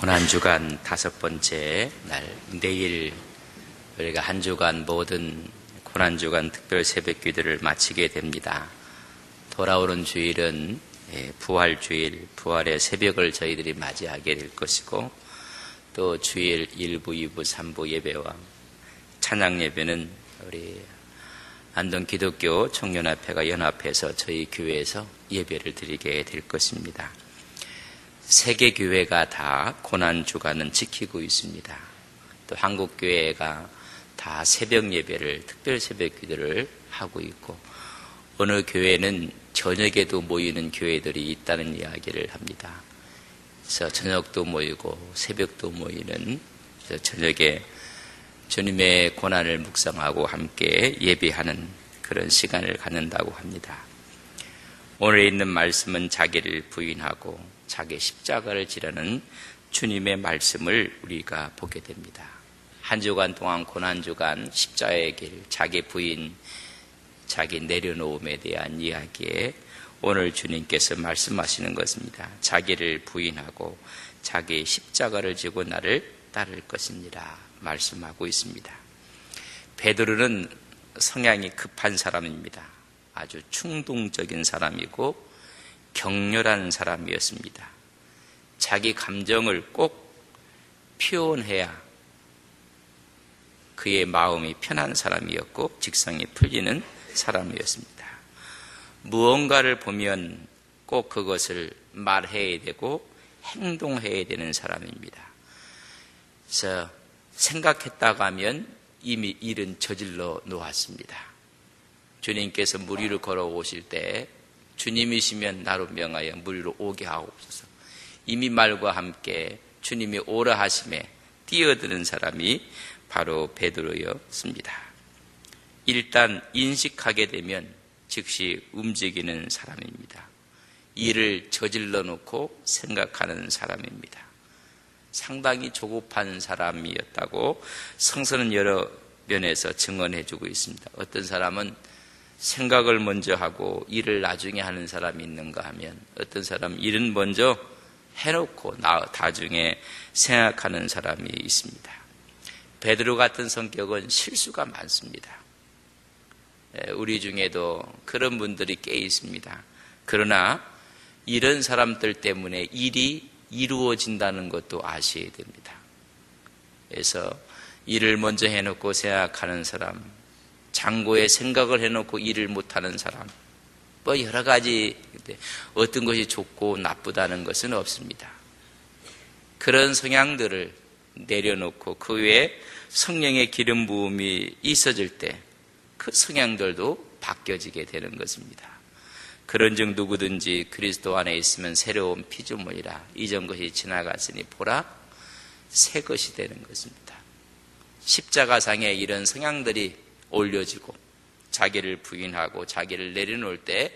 고난주간 5번째 날, 내일 우리가 한 주간 모든 고난주간 특별 새벽 기도를 마치게 됩니다. 돌아오는 주일은 부활주일, 부활의 새벽을 저희들이 맞이하게 될 것이고, 또 주일 1부, 2부, 3부 예배와 찬양 예배는 우리 안동 기독교 청년합회가 연합해서 저희 교회에서 예배를 드리게 될 것입니다. 세계 교회가 다 고난 주간은 지키고 있습니다. 또 한국 교회가 다 새벽 예배를, 특별 새벽 기도를 하고 있고, 어느 교회는 저녁에도 모이는 교회들이 있다는 이야기를 합니다. 그래서 저녁도 모이고 새벽도 모이는, 저녁에 주님의 고난을 묵상하고 함께 예배하는 그런 시간을 갖는다고 합니다. 오늘 있는 말씀은 자기를 부인하고 자기 십자가를 지라는 주님의 말씀을 우리가 보게 됩니다. 한 주간 동안 고난주간 십자가의 길, 자기 부인, 자기 내려놓음에 대한 이야기에 오늘 주님께서 말씀하시는 것입니다. 자기를 부인하고 자기 십자가를 지고 나를 따를 것이니라 말씀하고 있습니다. 베드로는 성향이 급한 사람입니다. 아주 충동적인 사람이고 격렬한 사람이었습니다. 자기 감정을 꼭 표현해야 그의 마음이 편한 사람이었고 직성이 풀리는 사람이었습니다. 무언가를 보면 꼭 그것을 말해야 되고 행동해야 되는 사람입니다. 그래서 생각했다고 하면 이미 일은 저질러 놓았습니다. 주님께서 물 위로 걸어오실 때 주님이시면 나로 명하여 물 위로 오게 하옵소서. 이미 말과 함께 주님이 오라 하심에 뛰어드는 사람이 바로 베드로였습니다. 일단 인식하게 되면 즉시 움직이는 사람입니다. 일을 저질러 놓고 생각하는 사람입니다. 상당히 조급한 사람이었다고 성서는 여러 면에서 증언해주고 있습니다. 어떤 사람은 생각을 먼저 하고 일을 나중에 하는 사람이 있는가 하면, 어떤 사람은 일은 먼저 해놓고 나중에 생각하는 사람이 있습니다. 베드로 같은 성격은 실수가 많습니다. 우리 중에도 그런 분들이 꽤 있습니다. 그러나 이런 사람들 때문에 일이 이루어진다는 것도 아셔야 됩니다. 그래서 일을 먼저 해놓고 생각하는 사람, 장고에 생각을 해놓고 일을 못하는 사람, 여러 가지, 어떤 것이 좋고 나쁘다는 것은 없습니다. 그런 성향들을 내려놓고 그 외에 성령의 기름 부음이 있어질 때 그 성향들도 바뀌어지게 되는 것입니다. 그런즉 누구든지 그리스도 안에 있으면 새로운 피조물이라, 이전 것이 지나갔으니 보라 새 것이 되는 것입니다. 십자가상에 이런 성향들이 올려지고 자기를 부인하고 자기를 내려놓을 때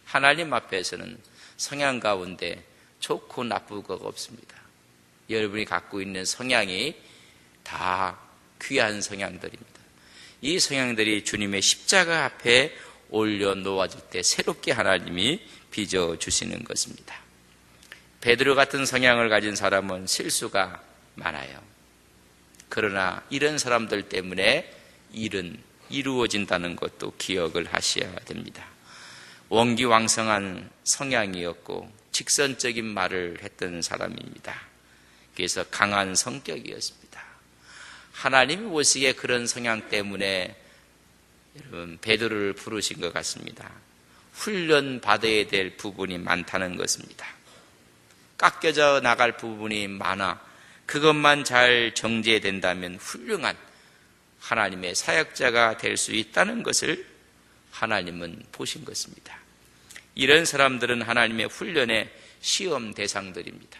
하나님 앞에서는 성향 가운데 좋고 나쁘고가 없습니다. 여러분이 갖고 있는 성향이 다 귀한 성향들입니다. 이 성향들이 주님의 십자가 앞에 올려놓아질 때 새롭게 하나님이 빚어주시는 것입니다. 베드로 같은 성향을 가진 사람은 실수가 많아요. 그러나 이런 사람들 때문에 일은 이루어진다는 것도 기억을 하셔야 됩니다. 원기왕성한 성향이었고 직선적인 말을 했던 사람입니다. 그래서 강한 성격이었습니다. 하나님이 보시기에 그런 성향 때문에 여러분 베드로를 부르신 것 같습니다. 훈련 받아야 될 부분이 많다는 것입니다. 깎여져 나갈 부분이 많아 그것만 잘 정제된다면 훌륭한 하나님의 사역자가 될 수 있다는 것을 하나님은 보신 것입니다. 이런 사람들은 하나님의 훈련의 시험 대상들입니다.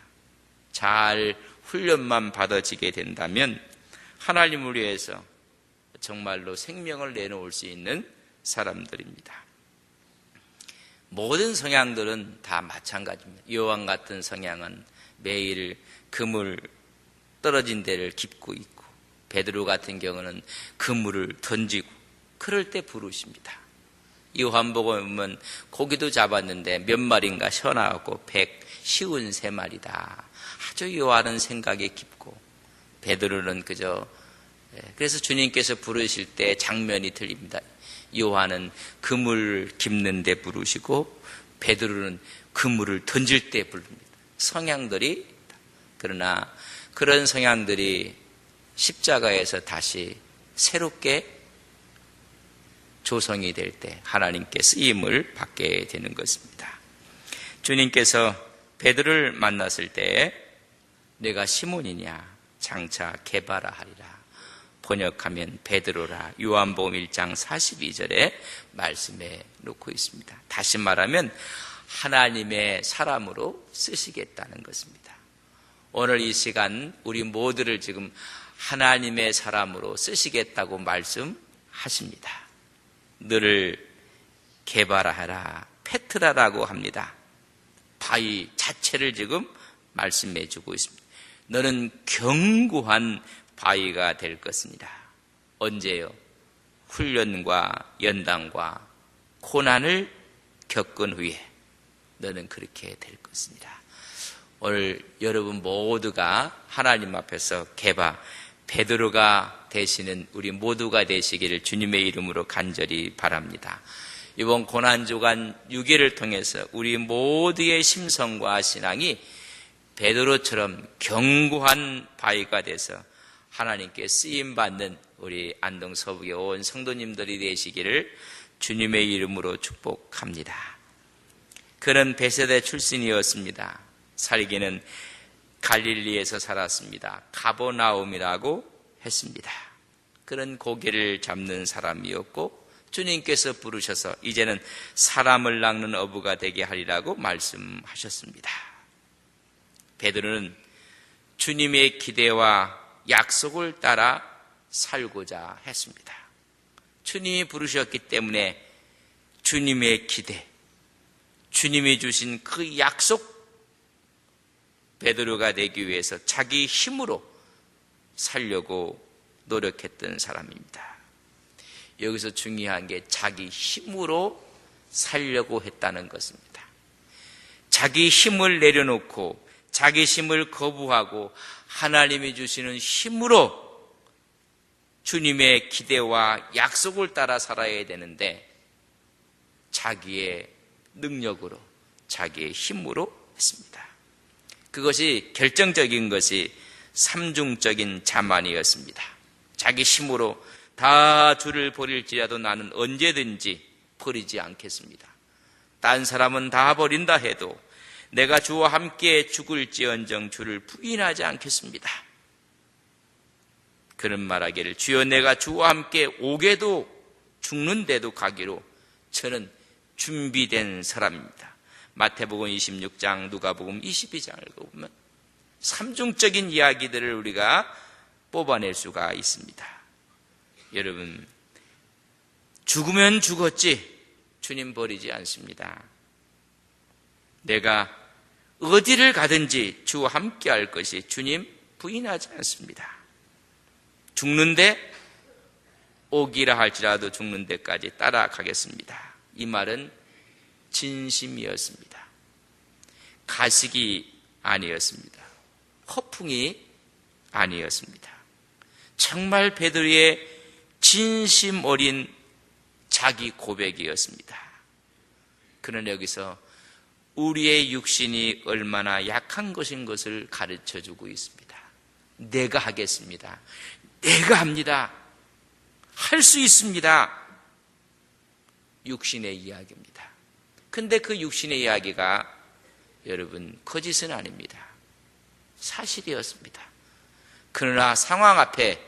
잘 훈련만 받아지게 된다면 하나님을 위해서 정말로 생명을 내놓을 수 있는 사람들입니다. 모든 성향들은 다 마찬가지입니다. 요한 같은 성향은 매일 그물 떨어진 데를 깁고 있고, 베드로 같은 경우는 그물을 던지고, 그럴 때 부르십니다. 요한복음에 보면 고기도 잡았는데 몇 마리인가 쉬어나가고 153마리다. 아주 요한은 생각이 깊고 베드로는 그저 그래서 주님께서 부르실 때 장면이 틀립니다. 요한은 그물 깁는 데 부르시고 베드로는 그물을 던질 때 부릅니다. 성향들이 그러나 그런 성향들이 십자가에서 다시 새롭게 조성이 될 때 하나님께 쓰임을 받게 되는 것입니다. 주님께서 베드로를 만났을 때 내가 시몬이냐 장차 게바라 하리라. 번역하면 베드로라. 요한복음 1장 42절에 말씀해 놓고 있습니다. 다시 말하면 하나님의 사람으로 쓰시겠다는 것입니다. 오늘 이 시간 우리 모두를 지금 하나님의 사람으로 쓰시겠다고 말씀하십니다. 너를 게바라하라, 페트라라고 합니다. 바위 자체를 지금 말씀해 주고 있습니다. 너는 견고한 바위가 될 것입니다. 언제요? 훈련과 연단과 고난을 겪은 후에 너는 그렇게 될 것입니다. 오늘 여러분 모두가 하나님 앞에서 베드로가 되시는 우리 모두가 되시기를 주님의 이름으로 간절히 바랍니다. 이번 고난주간 6일을 통해서 우리 모두의 심성과 신앙이 베드로처럼 견고한 바위가 돼서 하나님께 쓰임받는 우리 안동 서북의 온 성도님들이 되시기를 주님의 이름으로 축복합니다. 그는 베세다 출신이었습니다. 살기는 갈릴리에서 살았습니다. 가버나움이라고 했습니다. 그는 고기를 잡는 사람이었고 주님께서 부르셔서 이제는 사람을 낚는 어부가 되게 하리라고 말씀하셨습니다. 베드로는 주님의 기대와 약속을 따라 살고자 했습니다. 주님이 부르셨기 때문에 주님의 기대, 주님이 주신 그 약속, 베드로가 되기 위해서 자기 힘으로 살려고 노력했던 사람입니다. 여기서 중요한 게 자기 힘으로 살려고 했다는 것입니다. 자기 힘을 내려놓고 자기 힘을 거부하고 하나님이 주시는 힘으로 주님의 기대와 약속을 따라 살아야 되는데 자기의 능력으로 자기의 힘으로 했습니다. 그것이 결정적인 것이 삼중적인 자만이었습니다. 자기 힘으로 다 주를 버릴지라도 나는 언제든지 버리지 않겠습니다. 딴 사람은 다 버린다 해도 내가 주와 함께 죽을지언정 주를 부인하지 않겠습니다. 그런 말하기를 주여 내가 주와 함께 오게도 죽는데도 가기로 저는 준비된 사람입니다. 마태복음 26장, 누가복음 22장을 보면 삼중적인 이야기들을 우리가 뽑아낼 수가 있습니다. 여러분, 죽으면 죽었지 주님 버리지 않습니다. 내가 어디를 가든지 주와 함께 할 것이 주님 부인하지 않습니다. 죽는데 오기라 할지라도 죽는 데까지 따라가겠습니다. 이 말은 진심이었습니다. 가식이 아니었습니다. 허풍이 아니었습니다. 정말 베드로의 진심 어린 자기 고백이었습니다. 그는 여기서 우리의 육신이 얼마나 약한 것인 것을 가르쳐주고 있습니다. 내가 하겠습니다. 내가 합니다. 할 수 있습니다. 육신의 이야기입니다. 근데 그 육신의 이야기가 여러분 거짓은 아닙니다. 사실이었습니다. 그러나 상황 앞에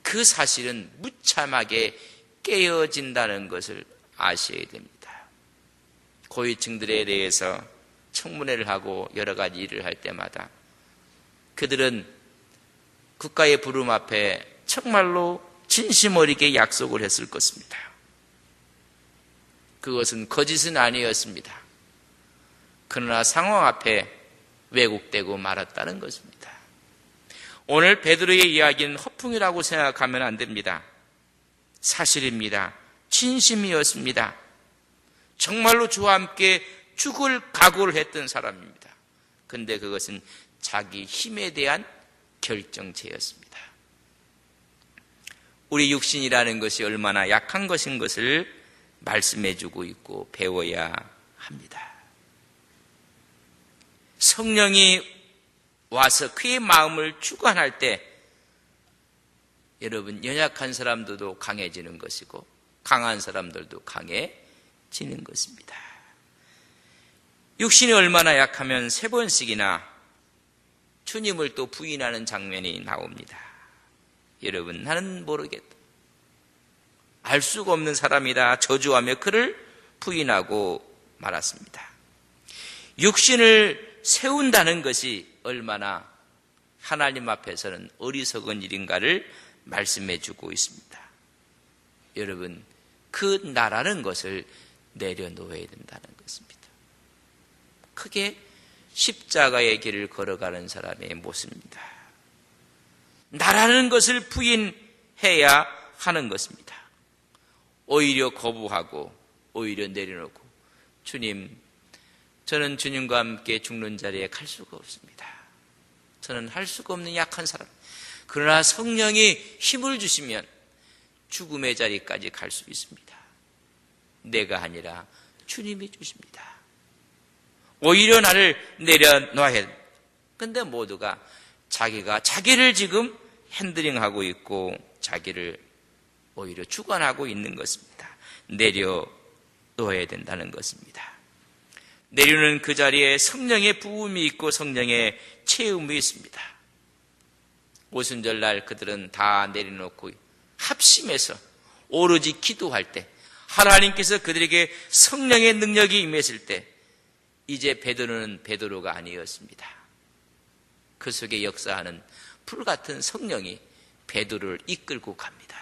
그 사실은 무참하게 깨어진다는 것을 아셔야 됩니다. 고위층들에 대해서 청문회를 하고 여러 가지 일을 할 때마다 그들은 국가의 부름 앞에 정말로 진심 어리게 약속을 했을 것입니다. 그것은 거짓은 아니었습니다. 그러나 상황 앞에 왜곡되고 말았다는 것입니다. 오늘 베드로의 이야기는 허풍이라고 생각하면 안 됩니다. 사실입니다. 진심이었습니다. 정말로 주와 함께 죽을 각오를 했던 사람입니다. 그런데 그것은 자기 힘에 대한 결정체였습니다. 우리 육신이라는 것이 얼마나 약한 것인 것을 말씀해주고 있고 배워야 합니다. 성령이 와서 그의 마음을 주관할 때 여러분, 연약한 사람들도 강해지는 것이고 강한 사람들도 강해지는 것입니다. 육신이 얼마나 약하면 3번씩이나 주님을 또 부인하는 장면이 나옵니다. 여러분, 나는 모르겠다, 알 수가 없는 사람이다 저주하며 그를 부인하고 말았습니다. 육신을 세운다는 것이 얼마나 하나님 앞에서는 어리석은 일인가를 말씀해 주고 있습니다. 여러분, 그 나라는 것을 내려놓아야 된다는 것입니다. 크게 십자가의 길을 걸어가는 사람의 모습입니다. 나라는 것을 부인해야 하는 것입니다. 오히려 거부하고 오히려 내려놓고, 주님, 저는 주님과 함께 죽는 자리에 갈 수가 없습니다. 저는 할 수가 없는 약한 사람. 그러나 성령이 힘을 주시면 죽음의 자리까지 갈 수 있습니다. 내가 아니라 주님이 주십니다. 오히려 나를 내려놔야 합니다. 그런데 모두가 자기가 자기를 지금 핸들링하고 있고 자기를 오히려 주관하고 있는 것입니다. 내려놓아야 된다는 것입니다. 내려놓는 그 자리에 성령의 부음이 있고 성령의 체험이 있습니다. 오순절날 그들은 다 내려놓고 합심해서 오로지 기도할 때, 하나님께서 그들에게 성령의 능력이 임했을 때 이제 베드로는 베드로가 아니었습니다. 그 속에 역사하는 불같은 성령이 베드로를 이끌고 갑니다.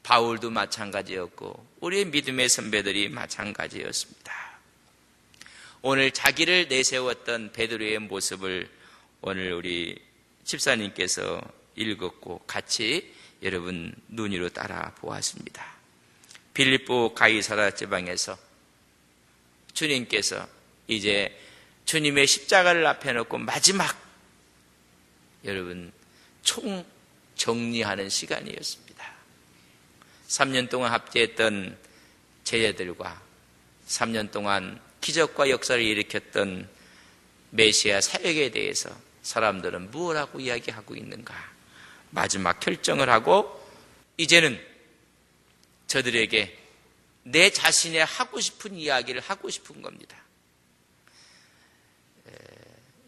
바울도 마찬가지였고 우리의 믿음의 선배들이 마찬가지였습니다. 오늘 자기를 내세웠던 베드로의 모습을 오늘 우리 집사님께서 읽었고 같이 여러분 눈으로 따라 보았습니다. 빌립보 가이사랴 지방에서 주님께서 이제 주님의 십자가를 앞에 놓고 마지막 여러분 총 정리하는 시간이었습니다. 3년 동안 합제했던 제자들과 3년 동안 기적과 역사를 일으켰던 메시아 사역에 대해서 사람들은 무엇라고 이야기하고 있는가? 마지막 결정을 하고 이제는 저들에게 내 자신의 하고 싶은 이야기를 하고 싶은 겁니다.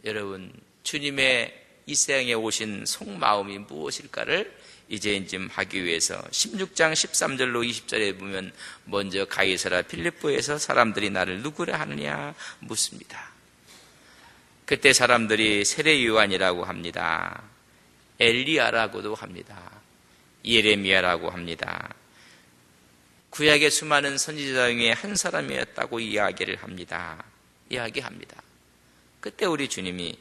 여러분, 주님의 이 세상에 오신 속마음이 무엇일까를 이제 좀 하기 위해서 16장 13절로 20절에 보면 먼저 가이사랴 필리포에서 사람들이 나를 누구라 하느냐 묻습니다. 그때 사람들이 세례 요한이라고 합니다. 엘리야라고도 합니다. 예레미야라고 합니다. 구약의 수많은 선지자 중에 한 사람이었다고 이야기합니다. 그때 우리 주님이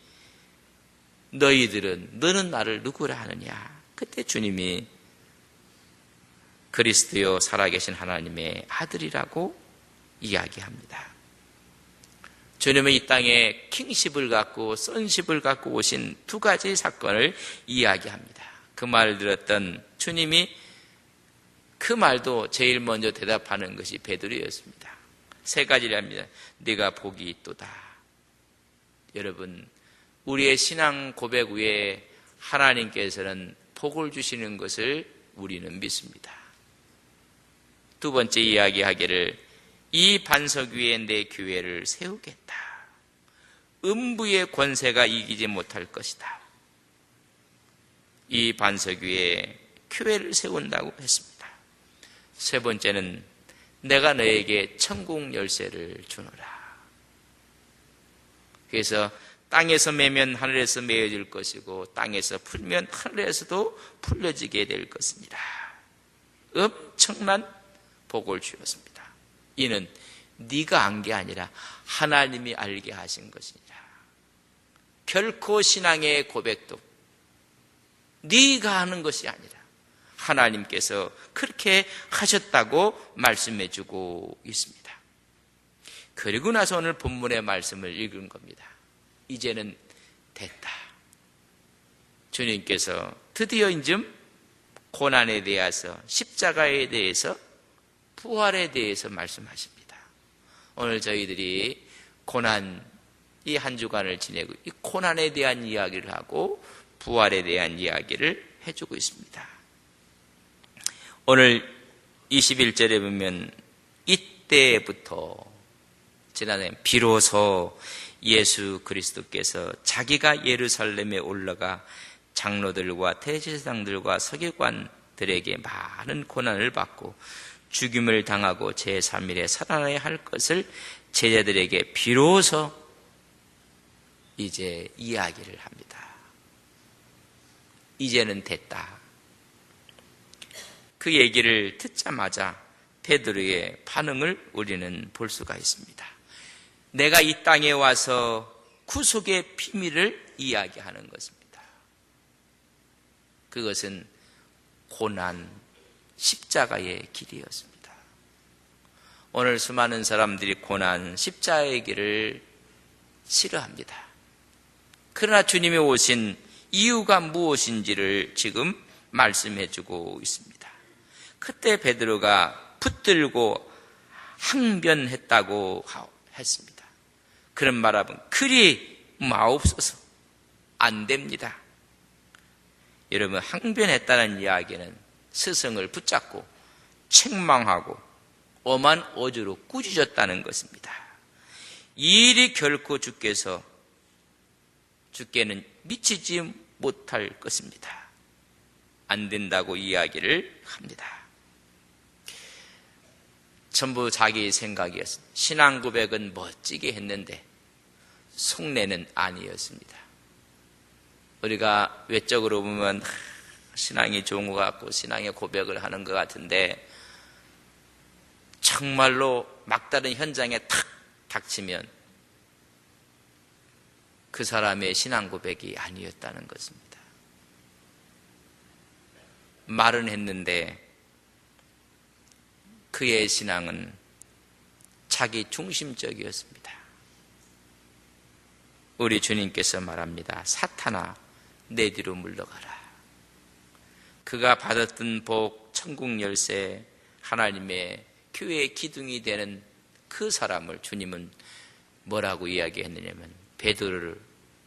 너는 나를 누구라 하느냐? 그때 주님이 그리스도요 살아계신 하나님의 아들이라고 이야기합니다. 주님은 이 땅에 킹십을 갖고 선십을 갖고 오신 두 가지 사건을 이야기합니다. 그 말을 들었던 주님이 그 말도 제일 먼저 대답하는 것이 베드로였습니다. 세 가지를 합니다. 네가 복이 있도다. 여러분, 우리의 신앙 고백 위에 하나님께서는 복을 주시는 것을 우리는 믿습니다. 두 번째 이야기하기를 이 반석 위에 내 교회를 세우겠다. 음부의 권세가 이기지 못할 것이다. 이 반석 위에 교회를 세운다고 했습니다. 세 번째는 내가 너에게 천국 열쇠를 주노라. 그래서 땅에서 매면 하늘에서 매어질 것이고 땅에서 풀면 하늘에서도 풀려지게 될 것입니다. 엄청난 복을 주었습니다. 이는 네가 안 게 아니라 하나님이 알게 하신 것이니라. 결코 신앙의 고백도 네가 하는 것이 아니라 하나님께서 그렇게 하셨다고 말씀해 주고 있습니다. 그리고 나서 오늘 본문의 말씀을 읽은 겁니다. 이제는 됐다. 주님께서 드디어 이즘 고난에 대해서, 십자가에 대해서, 부활에 대해서 말씀하십니다. 오늘 저희들이 고난, 이 한 주간을 지내고 이 고난에 대한 이야기를 하고 부활에 대한 이야기를 해주고 있습니다. 오늘 21절에 보면 이때부터 지난해 비로소 예수 그리스도께서 자기가 예루살렘에 올라가 장로들과 대제사장들과 서기관들에게 많은 고난을 받고 죽임을 당하고 제3일에 살아나야 할 것을 제자들에게 비로소 이제 이야기를 합니다. 이제는 됐다. 그 얘기를 듣자마자 베드로의 반응을 우리는 볼 수가 있습니다. 내가 이 땅에 와서 구속의 비밀을 이야기하는 것입니다. 그것은 고난, 십자가의 길이었습니다. 오늘 수많은 사람들이 고난, 십자가의 길을 싫어합니다. 그러나 주님이 오신 이유가 무엇인지를 지금 말씀해 주고 있습니다. 그때 베드로가 붙들고 항변했다고 했습니다. 그런 말하면 그리 마옵소서, 안 됩니다. 여러분, 항변했다는 이야기는 스승을 붙잡고 책망하고 엄한 어조로 꾸짖었다는 것입니다. 이 일이 결코 주께는 미치지 못할 것입니다. 안 된다고 이야기를 합니다. 전부 자기 생각이었습니다. 신앙 고백은 멋지게 했는데 속내는 아니었습니다. 우리가 외적으로 보면 신앙이 좋은 것 같고 신앙의 고백을 하는 것 같은데 정말로 막다른 현장에 탁 닥치면 그 사람의 신앙 고백이 아니었다는 것입니다. 말은 했는데 그의 신앙은 자기 중심적이었습니다. 우리 주님께서 말합니다. 사탄아, 내 뒤로 물러가라. 그가 받았던 복, 천국 열쇠, 하나님의 교회의 기둥이 되는 그 사람을 주님은 뭐라고 이야기했느냐면 베드로를,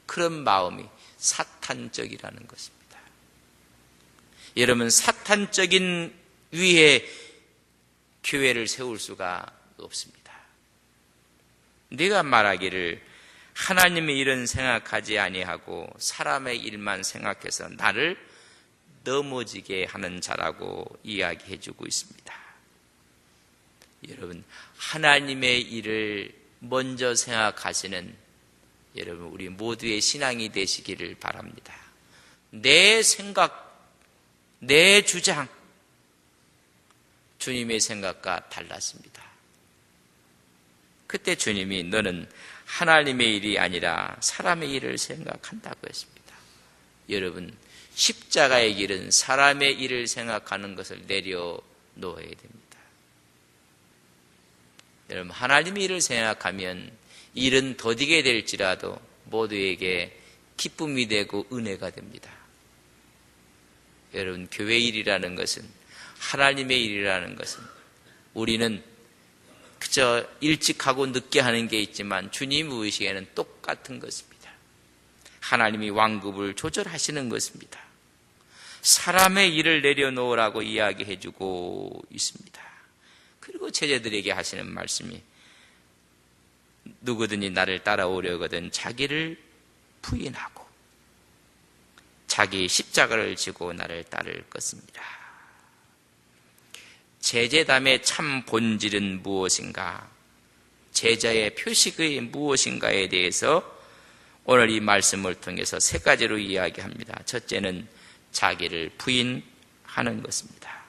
그런 마음이 사탄적이라는 것입니다. 여러분, 사탄적인 위에 교회를 세울 수가 없습니다. 네가 말하기를 하나님의 일은 생각하지 아니하고 사람의 일만 생각해서 나를 넘어지게 하는 자라고 이야기해주고 있습니다. 여러분, 하나님의 일을 먼저 생각하시는 여러분, 우리 모두의 신앙이 되시기를 바랍니다. 내 생각, 내 주장, 주님의 생각과 달랐습니다. 그때 주님이 너는 하나님의 일이 아니라 사람의 일을 생각한다고 했습니다. 여러분, 십자가의 길은 사람의 일을 생각하는 것을 내려놓아야 됩니다. 여러분, 하나님의 일을 생각하면 일은 더디게 될지라도 모두에게 기쁨이 되고 은혜가 됩니다. 여러분, 교회 일이라는 것은, 하나님의 일이라는 것은 우리는 그저 일찍 하고 늦게 하는 게 있지만 주님 의식에는 똑같은 것입니다. 하나님이 왕급을 조절하시는 것입니다. 사람의 일을 내려놓으라고 이야기해주고 있습니다. 그리고 제자들에게 하시는 말씀이 누구든지 나를 따라오려거든 자기를 부인하고 자기 십자가를 지고 나를 따를 것입니다. 제자담의 참 본질은 무엇인가? 제자의 표식이 무엇인가에 대해서 오늘 이 말씀을 통해서 세 가지로 이야기합니다. 첫째는 자기를 부인하는 것입니다.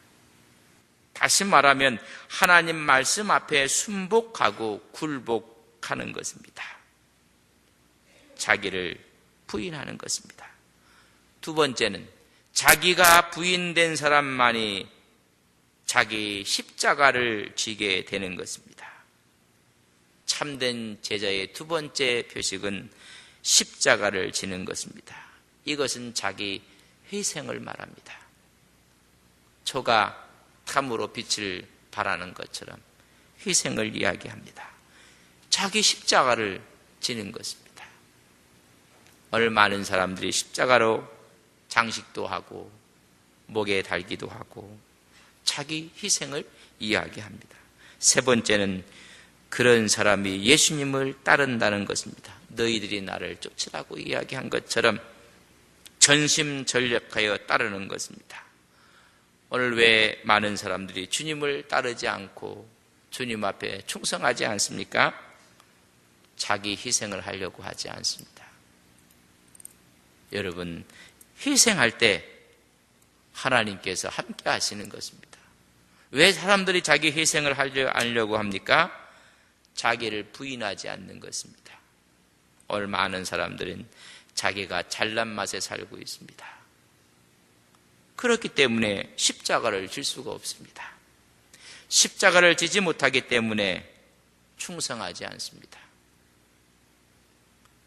다시 말하면 하나님 말씀 앞에 순복하고 굴복하는 것입니다. 자기를 부인하는 것입니다. 두 번째는 자기가 부인된 사람만이 자기 십자가를 지게 되는 것입니다. 참된 제자의 두 번째 표식은 십자가를 지는 것입니다. 이것은 자기 희생을 말합니다. 초가 탐으로 빛을 발하는 것처럼 희생을 이야기합니다. 자기 십자가를 지는 것입니다. 오늘 많은 사람들이 십자가로 장식도 하고 목에 달기도 하고 자기 희생을 이야기합니다. 세 번째는 그런 사람이 예수님을 따른다는 것입니다. 너희들이 나를 쫓으라고 이야기한 것처럼 전심전력하여 따르는 것입니다. 오늘 왜 많은 사람들이 주님을 따르지 않고 주님 앞에 충성하지 않습니까? 자기 희생을 하려고 하지 않습니다. 여러분, 희생할 때 하나님께서 함께 하시는 것입니다. 왜 사람들이 자기 희생을 하려고 합니까? 자기를 부인하지 않는 것입니다. 오늘 많은 사람들은 자기가 잘난 맛에 살고 있습니다. 그렇기 때문에 십자가를 질 수가 없습니다. 십자가를 지지 못하기 때문에 충성하지 않습니다.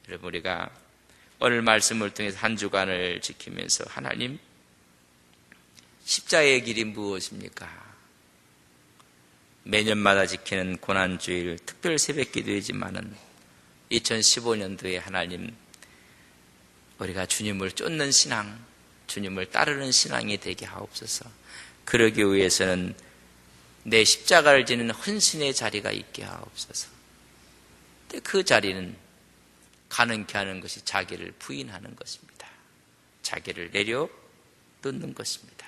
여러분, 우리가 오늘 말씀을 통해서 한 주간을 지키면서 하나님, 십자가의 길이 무엇입니까? 매년마다 지키는 고난주일 특별 새벽기도이지만은 2015년도에 하나님, 우리가 주님을 쫓는 신앙, 주님을 따르는 신앙이 되게 하옵소서. 그러기 위해서는 내 십자가를 지는 헌신의 자리가 있게 하옵소서. 근데 그 자리는 가능케 하는 것이 자기를 부인하는 것입니다. 자기를 내려놓는 것입니다.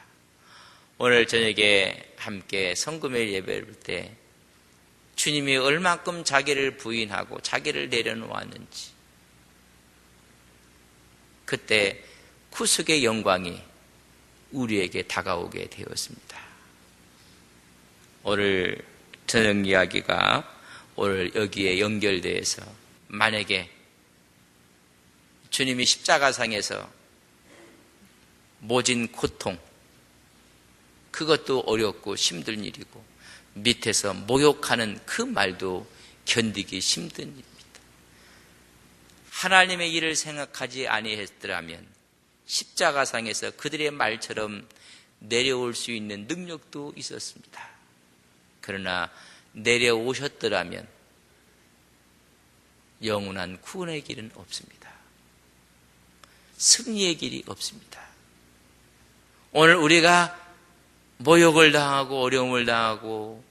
오늘 저녁에 함께 성금요일 예배를 볼 때 주님이 얼만큼 자기를 부인하고 자기를 내려놓았는지, 그때 구속의 영광이 우리에게 다가오게 되었습니다. 오늘 저녁 이야기가 오늘 여기에 연결되어서 만약에 주님이 십자가상에서 모진 고통, 그것도 어렵고 힘든 일이고 밑에서 모욕하는 그 말도 견디기 힘든 일입니다. 하나님의 일을 생각하지 아니했더라면 십자가상에서 그들의 말처럼 내려올 수 있는 능력도 있었습니다. 그러나 내려오셨더라면 영원한 구원의 길은 없습니다. 승리의 길이 없습니다. 오늘 우리가 모욕을 당하고 어려움을 당하고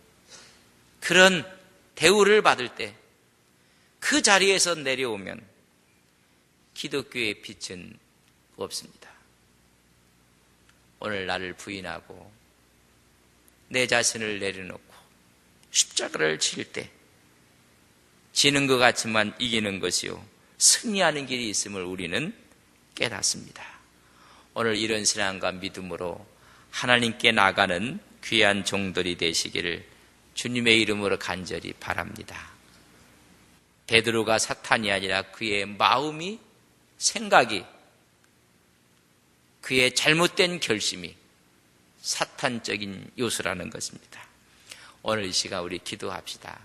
그런 대우를 받을 때 그 자리에서 내려오면 기독교의 빛은 없습니다. 오늘 나를 부인하고 내 자신을 내려놓고 십자가를 칠 때 지는 것 같지만 이기는 것이요 승리하는 길이 있음을 우리는 깨닫습니다. 오늘 이런 신앙과 믿음으로 하나님께 나가는 귀한 종들이 되시기를 주님의 이름으로 간절히 바랍니다. 베드로가 사탄이 아니라 그의 마음이, 생각이, 그의 잘못된 결심이 사탄적인 요소라는 것입니다. 오늘 이 시간 우리 기도합시다.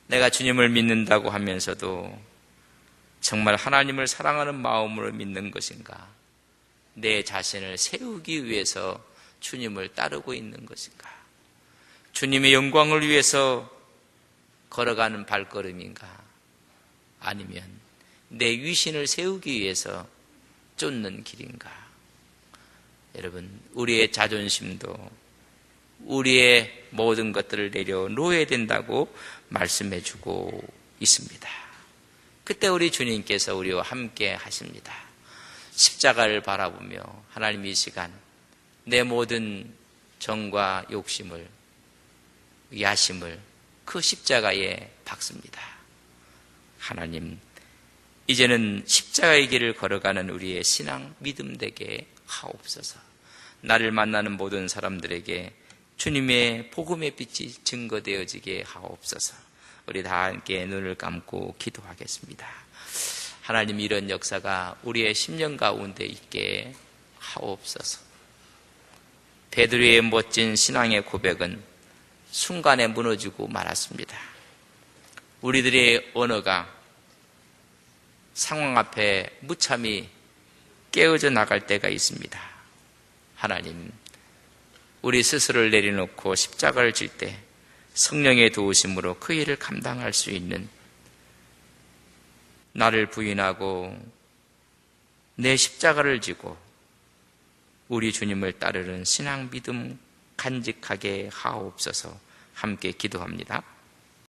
내가 주님을 믿는다고 하면서도 정말 하나님을 사랑하는 마음으로 믿는 것인가? 내 자신을 세우기 위해서 주님을 따르고 있는 것인가? 주님의 영광을 위해서 걸어가는 발걸음인가? 아니면 내 위신을 세우기 위해서 쫓는 길인가? 여러분, 우리의 자존심도 우리의 모든 것들을 내려놓아야 된다고 말씀해주고 있습니다. 그때 우리 주님께서 우리와 함께 하십니다. 십자가를 바라보며 하나님 이 시간 내 모든 정과 욕심을, 야심을 그 십자가에 박습니다. 하나님, 이제는 십자가의 길을 걸어가는 우리의 신앙, 믿음 되게 하옵소서. 나를 만나는 모든 사람들에게 주님의 복음의 빛이 증거되어지게 하옵소서. 우리 다 함께 눈을 감고 기도하겠습니다. 하나님, 이런 역사가 우리의 심령 가운데 있게 하옵소서. 베드로의 멋진 신앙의 고백은 순간에 무너지고 말았습니다. 우리들의 언어가 상황 앞에 무참히 깨어져 나갈 때가 있습니다. 하나님, 우리 스스로를 내려놓고 십자가를 질 때 성령의 도우심으로 그 일을 감당할 수 있는, 나를 부인하고 내 십자가를 지고 우리 주님을 따르는 신앙 믿음 간직하게 하옵소서. 함께 기도합니다.